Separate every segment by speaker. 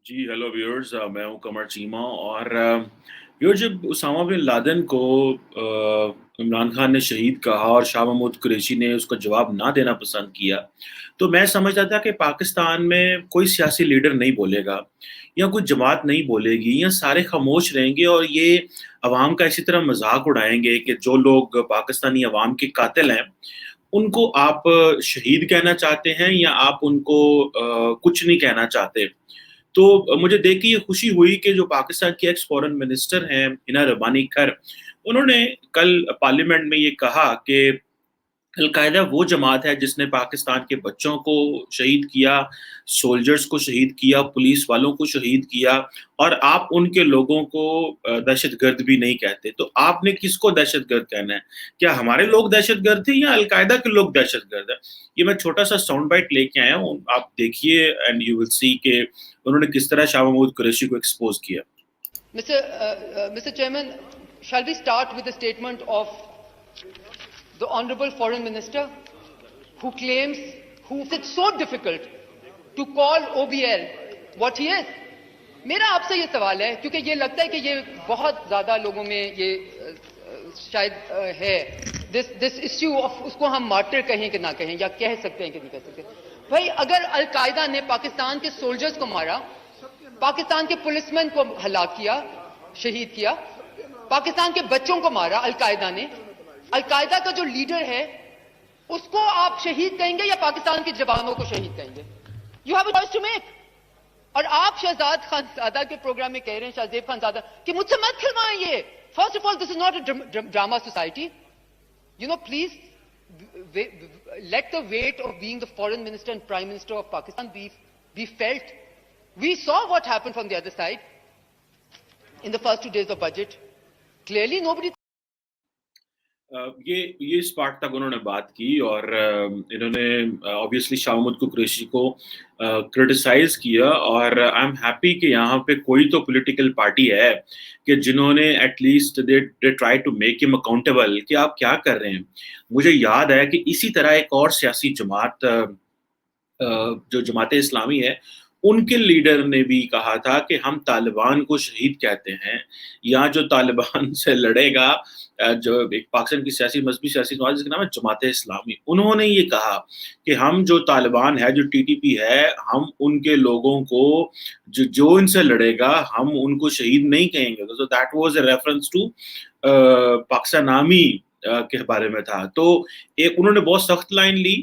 Speaker 1: जी, hello viewers, मैं हूँ कमर चीमा और व्यूअर्स, जब उसामा बिन लादेन को इमरान खान ने शहीद कहा और शाह महमूद कुरैशी ने उसका जवाब ना देना पसंद किया, तो मैं समझता था कि पाकिस्तान में कोई सियासी लीडर नहीं बोलेगा या कोई जमात नहीं बोलेगी या सारे खामोश रहेंगे और ये अवाम का इसी तरह मज़ाक उड़ाएँगे कि जो लोग पाकिस्तानी अवाम के कातिल हैं, उनको आप शहीद कहना चाहते हैं या आप उनको कुछ नहीं कहना चाहते। तो मुझे देख के ये खुशी हुई कि जो पाकिस्तान के एक्स फॉरेन मिनिस्टर हैं हिना रब्बानी खर, उन्होंने कल पार्लियामेंट में ये कहा कि अल-कायदा वो जमात है जिसने पाकिस्तान के बच्चों को शहीद किया, सोल्जर्स को शहीद किया, पुलिस वालों को शहीद किया और आप उनके लोगों को दहशतगर्द भी नहीं कहते। तो आपने किसको दहशतगर्द कहना है? क्या हमारे लोग दहशतगर्द थे या अल-कायदा के लोग दहशतगर्द हैं? ये मैं छोटा-सा साउंड बाइट लेके आया हूँ, आप देखिए एंड यू विल सी कि उन्होंने किस तरह शाह महमूद कुरैशी को एक्सपोज़ किया।
Speaker 2: Mr. Chairman, shall we start with a statement of the Honorable Foreign Minister, who it's so difficult to call OBL what he is? मेरा आपसे ये सवाल है, क्योंकि ये लगता है कि ये बहुत ज़्यादा लोगों में ये शायद है this issue of उसको हम मार्टर कहें कि ना कहें या कह सकते हैं कि नहीं कह सकते। भाई, अगर अल-कायदा ने पाकिस्तान के सोल्जर्स को मारा, पाकिस्तान के पुलिसमैन को हलाक किया, शहीद किया, पाकिस्तान के बच्चों को मारा अल-कायदा ने, अल-कायदा का जो लीडर है उसको आप शहीद कहेंगे या पाकिस्तान के जवानों को शहीद कहेंगे? You have a choice to make. और आप शहजाद खानजादा के प्रोग्राम में कह रहे हैं, शाहजेब खानजादा, कि मुझसे मत खिलवाएं ये। First of all, this is not a drama society. You know, please let the weight of being the foreign minister and prime minister of Pakistan be felt. We saw what happened from the other side in the first 2 days of budget. Clearly nobody
Speaker 1: ये इस part तक उन्होंने बात की और इन्होंने obviously Shah Mahmood Qureshi को criticise किया और आई एम हैप्पी कि यहाँ पे कोई तो पॉलिटिकल पार्टी है कि जिन्होंने at least they try to make him accountable कि आप क्या कर रहे हैं। मुझे याद है कि इसी तरह एक और सियासी जमात जो जमात इस्लामी है, उनके लीडर ने भी कहा था कि हम तालिबान को शहीद कहते हैं या जो तालिबान से लड़ेगा, जो एक पाकिस्तान की मजहबी सियासी जमात जिसका नाम है जमात इस्लामी, उन्होंने ये कहा कि हम जो तालिबान है, जो टीटीपी है, हम उनके लोगों को जो इनसे लड़ेगा हम उनको शहीद नहीं कहेंगे। तो that was a reference to Pakistan army के बारे में था। तो एक उन्होंने बहुत सख्त लाइन ली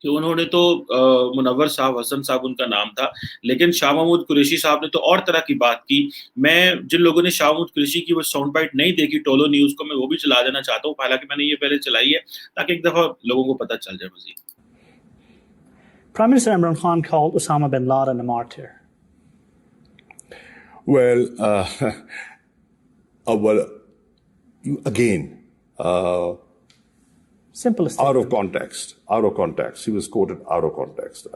Speaker 1: कि उन्होंने तो मुनव्वर साहब, हसन साहब उनका नाम था, लेकिन शाह महमूद कुरैशी साहब ने तो और तरह की बात की। मैं जिन लोगों ने शाह महमूद कुरैशी की वो साउंड बाइट नहीं देखी टोलो न्यूज़ को, मैं वो भी चला देना चाहता हूँ, हालांकि मैंने ये पहले चलाई है ताकि एक दफ़ा लोगों को पता चल जाए मज़ीद।
Speaker 3: Prime Minister Imran Khan called Osama bin Laden a martyr.
Speaker 4: Well, again,
Speaker 3: Simple statement.
Speaker 4: Out of context. He was quoted out of context.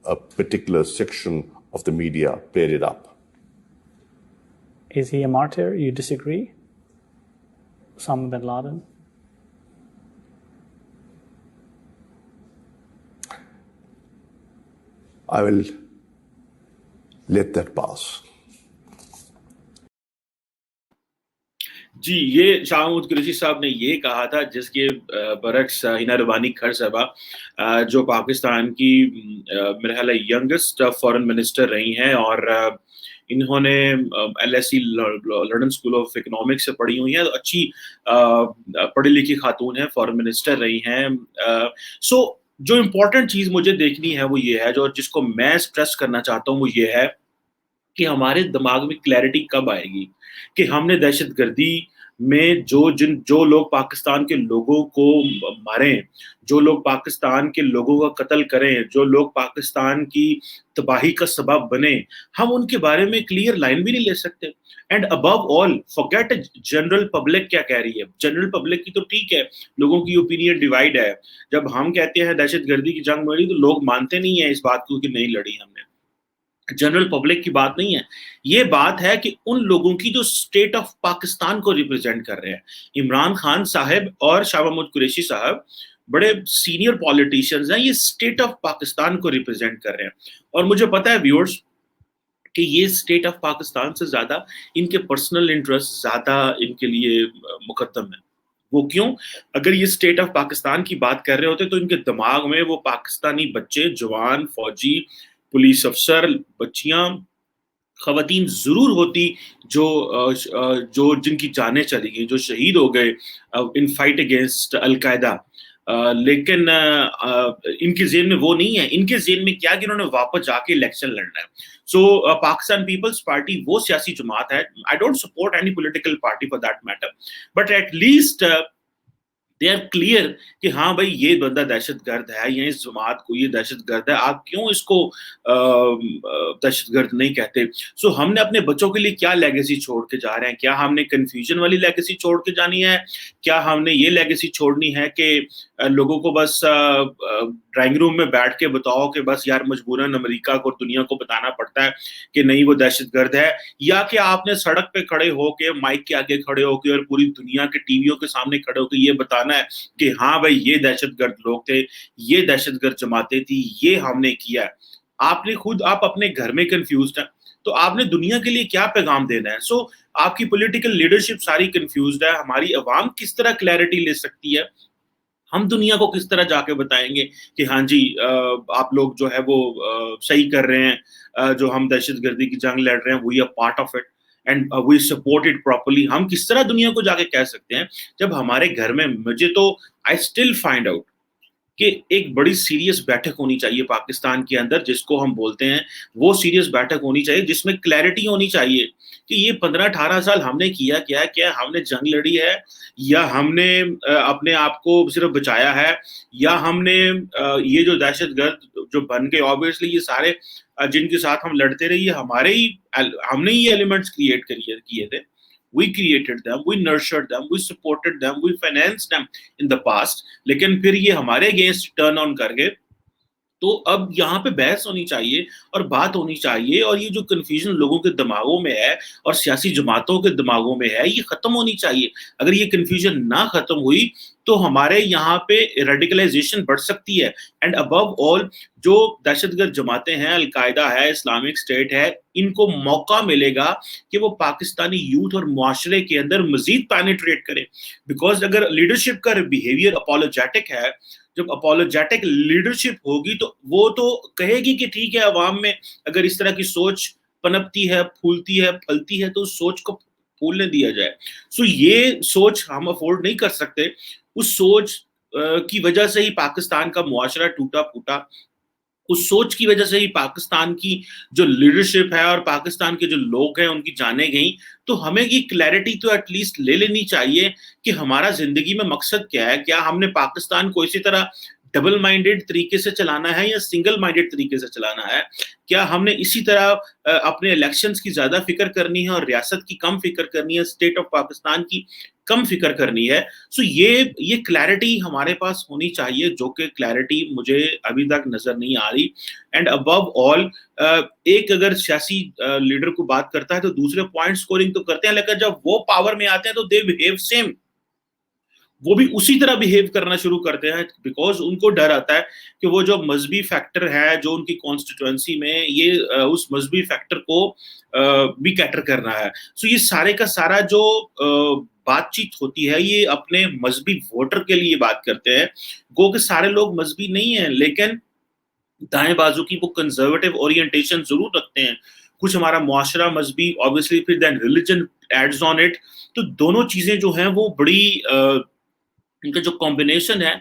Speaker 4: A particular section of the media played it up.
Speaker 3: Is he a martyr? You disagree? Osama bin Laden?
Speaker 4: I will let that pass.
Speaker 1: जी, ये शाह महमूद कुरैशी साहब ने ये कहा था, जिसके बरक्स हिना रब्बानी खर साहबा जो पाकिस्तान की मेरे ख्याल है यंगेस्ट फॉरेन मिनिस्टर रही हैं और इन्होंने LSE London school of economics से पढ़ी हुई हैं, अच्छी पढ़ी लिखी खातून हैं, फॉरेन मिनिस्टर रही हैं। सो जो इम्पोर्टेंट चीज़ मुझे देखनी है वो ये है, जो जिसको मैं स्ट्रेस करना चाहता हूँ वो ये है कि हमारे दिमाग में क्लैरिटी कब आएगी कि हमने दहशतगर्दी में जो लोग पाकिस्तान के लोगों को मारें, जो लोग पाकिस्तान के लोगों का कत्ल करें, जो लोग पाकिस्तान की तबाही का सबब बने, हम उनके बारे में क्लियर लाइन भी नहीं ले सकते। And above all forget general public क्या कह रही है। जनरल पब्लिक की तो ठीक है, लोगों की ओपिनियन डिवाइड है। जब हम कहते हैं दहशतगर्दी की जंग लड़ी तो लोग मानते नहीं है इस बात को कि नहीं लड़ी हमने। जनरल पब्लिक की बात नहीं है, ये बात है कि उन लोगों की जो स्टेट ऑफ पाकिस्तान को रिप्रेजेंट कर रहे हैं। इमरान खान साहब और शाह महमूद कुरैशी साहब बड़े सीनियर पॉलिटिशियंस हैं, ये स्टेट ऑफ पाकिस्तान को रिप्रेजेंट कर रहे हैं। और मुझे पता है व्यूअर्स कि ये स्टेट ऑफ पाकिस्तान से ज्यादा इनके पर्सनल इंटरेस्ट ज्यादा इनके लिए मुकद्दम है। वो क्यों? अगर ये स्टेट ऑफ पाकिस्तान की बात कर रहे होते तो इनके दिमाग में वो पाकिस्तानी बच्चे, जवान, फौजी, पुलिस अफसर, बच्चियां, खवातीन जरूर होती जो जिनकी जानें चली गई, जो शहीद हो गए इन फाइट अगेंस्ट अलकायदा। लेकिन इनके जेन में वो नहीं है। इनके जेन में क्या कि इन्होंने वापस जाके इलेक्शन लड़ना है। सो पाकिस्तान पीपल्स पार्टी वो सियासी जमात है, I don't support any political party for that matter, but at least they are clear कि हाँ भाई ये बंदा दहशतगर्द है या इस जमात को ये दहशतगर्द है, आप क्यों इसको दहशतगर्द नहीं कहते। सो हमने अपने बच्चों के लिए क्या लेगेसी छोड़ के जा रहे हैं? क्या हमने कंफ्यूजन वाली लेगेसी छोड़ के जानी है? क्या हमने ये लेगेसी छोड़नी है कि लोगों को बस ड्राइंग रूम में बैठ के बताओ कि बस यार मजबूरन अमेरिका को, दुनिया को बताना पड़ता है कि नहीं वो दहशतगर्द है, या कि आपने सड़क पे खड़े होके, माइक के आगे खड़े होके और पूरी दुनिया के टीवियों के सामने खड़े होके ये बताना है कि हाँ भाई ये दहशतगर्द लोग थे, ये दहशतगर्द जमातें थी, ये हमने किया है। आपने खुद, आप अपने घर में कंफ्यूज्ड हैं, तो आपने दुनिया के लिए क्या पैगाम देना है? सो आपकी पॉलिटिकल लीडरशिप सारी कंफ्यूज्ड है। हमारी अवाम किस तरह क्लैरिटी ले सकती है? हम दुनिया को किस तरह जाके बताएंगे कि हाँ जी आप लोग जो है वो सही कर रहे हैं, जो हम दहशतगर्दी की जंग लड़ रहे हैं we are part of it and we support it properly. हम किस तरह दुनिया को जाके कह सकते हैं जब हमारे घर में, मुझे तो आई स्टिल फाइंड आउट कि एक बड़ी सीरियस बैठक होनी चाहिए पाकिस्तान के अंदर, जिसको हम बोलते हैं वो सीरियस बैठक होनी चाहिए, जिसमें क्लैरिटी होनी चाहिए कि ये 15-18 साल हमने किया क्या, क्या हमने जंग लड़ी है, या हमने अपने आप को सिर्फ बचाया है, या हमने ये जो दहशतगर्द जो बन के, ऑब्वियसली ये सारे जिनके साथ हम लड़ते रहे ये हमने ये एलिमेंट्स क्रिएट किए थे। We created them, we nurtured them, we supported them, we financed them in the past. लेकिन फिर ये हमारे अगेंस्ट टर्न ऑन कर गए। तो अब यहाँ पे बहस होनी चाहिए और बात होनी चाहिए, और ये जो कंफ्यूजन लोगों के दिमागों में है और सियासी जमातों के दिमागों में है, ये खत्म होनी चाहिए। अगर ये कंफ्यूजन ना खत्म हुई तो हमारे यहाँ पे रेडिकलाइजेशन बढ़ सकती है। एंड अबव ऑल जो दहशतगर्द जमातें हैं, अलकायदा है, इस्लामिक स्टेट है, इनको मौका मिलेगा कि वो पाकिस्तानी यूथ और मुआशरे के अंदर मजीद पेनिट्रेट करें। बिकॉज अगर लीडरशिप का बिहेवियर अपोलोजेटिक है, जब अपोलोजेटिक लीडरशिप होगी तो वो तो कहेगी कि ठीक है, अवाम में अगर इस तरह की सोच पनपती है, फूलती है, फलती है, तो उस सोच को फूलने दिया जाए। सो ये सोच हम अफोर्ड नहीं कर सकते। उस सोच की वजह से ही पाकिस्तान का मुआशरा टूटा फूटा, उस सोच की वजह से ही पाकिस्तान की जो लीडरशिप है और पाकिस्तान के जो लोग हैं उनकी जानें गई। तो हमें ये क्लैरिटी तो एटलीस्ट ले लेनी चाहिए कि हमारा जिंदगी में मकसद क्या है। क्या हमने पाकिस्तान को इसी तरह डबल माइंडेड तरीके से चलाना है या सिंगल माइंडेड तरीके से चलाना है? क्या हमने इसी तरह अपने इलेक्शंस की ज्यादा फिक्र करनी है और रियासत की कम फिक्र करनी है, स्टेट ऑफ पाकिस्तान की कम फिक्र करनी है? सो ये क्लैरिटी हमारे पास होनी चाहिए, जो कि क्लैरिटी मुझे अभी तक नजर नहीं आ रही। एंड अबव ऑल एक अगर सियासी लीडर को बात करता है तो दूसरे पॉइंट स्कोरिंग तो करते हैं, लेकिन जब वो पावर में आते हैं तो दे बिहेव सेम, वो भी उसी तरह बिहेव करना शुरू करते हैं, बिकॉज उनको डर आता है कि वो जो मजहबी फैक्टर है जो उनकी कॉन्स्टिट्यूएंसी में, ये उस मजहबी फैक्टर को भी कैटर करना है। सो ये सारे का सारा जो बातचीत होती है ये अपने मजहबी वोटर के लिए बात करते हैं। गो के सारे लोग मजहबी नहीं है, लेकिन दाएं बाजू की वो कंजर्वेटिव ओरिएंटेशन जरूर रखते हैं। कुछ हमारा मुआशरा मजहबी, ऑब्वियसली फिर then religion adds on it. तो दोनों चीजें जो हैं वो बड़ी इनका जो कॉम्बिनेशन है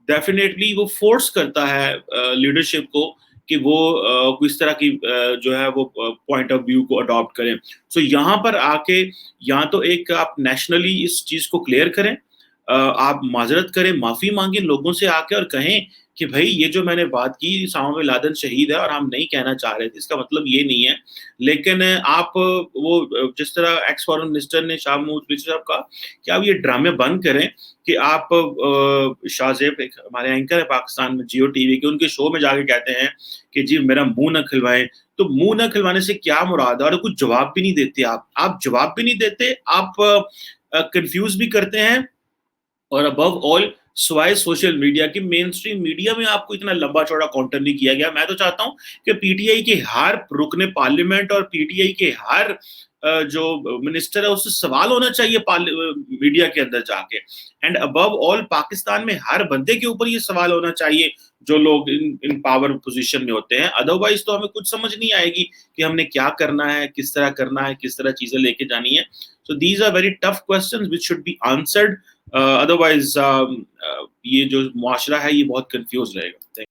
Speaker 1: डेफिनेटली वो फोर्स करता है लीडरशिप को कि वो किस तरह की जो है वो पॉइंट ऑफ व्यू को अडॉप्ट करें। सो यहाँ पर आके या तो एक आप नेशनली इस चीज को क्लियर करें, आप माजरत करें, माफी मांगे लोगों से आके और कहें कि भाई ये जो मैंने बात की, उसामा बिन लादेन शहीद है और हम नहीं कहना चाह रहे थे, इसका मतलब ये नहीं है। लेकिन आप वो जिस तरह एक्स फॉरेन मिनिस्टर ने शाह महमूद कुरैशी साहब कहा कि आप ये ड्रामे बंद करें कि आप शाहजेब हमारे एंकर है पाकिस्तान में जियो टीवी के, उनके शो में जाके कहते हैं कि जी मेरा मुंह न खिलवाएं। तो मुंह न खिलवाने से क्या मुराद है? और कुछ जवाब भी नहीं देते आप जवाब भी नहीं देते, आप कंफ्यूज भी करते हैं, और अबव ऑल سوائے سوشل میڈیا کی مین سٹریم میڈیا میں آپ کو اتنا لمبا چوڑا کاؤنٹر نہیں کیا گیا. میں تو چاہتا ہوں کہ پی ٹی آئی کے ہر رکن پارلیمنٹ اور پی ٹی آئی کے ہر جو منسٹر ہے اس سے سوال ہونا چاہیے میڈیا کے اندر جا کے. اینڈ ابو آل پاکستان میں ہر بندے کے اوپر یہ سوال ہونا چاہیے جو لوگ ان پاور پوزیشن میں ہوتے ہیں. ادروائز تو ہمیں کچھ سمجھ نہیں آئے گی کہ ہم نے کیا کرنا ہے, کس طرح کرنا ہے, کس طرح چیزیں لے کے جانی ہے. So these are very tough questions which should be answered. Otherwise یہ جو معاشرہ ہے یہ بہت کنفیوز رہے گا.